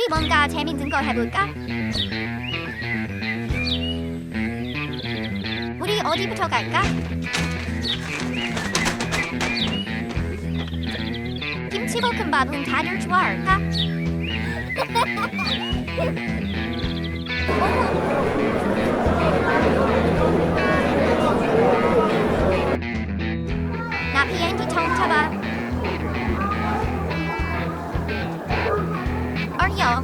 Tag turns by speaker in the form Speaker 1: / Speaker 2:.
Speaker 1: 우리 뭔가 재밌는 거 해볼까? 우리 어디부터 갈까? 김치볶음밥은 다들 좋아할까? 나 비행기 처음 타봐. 어려.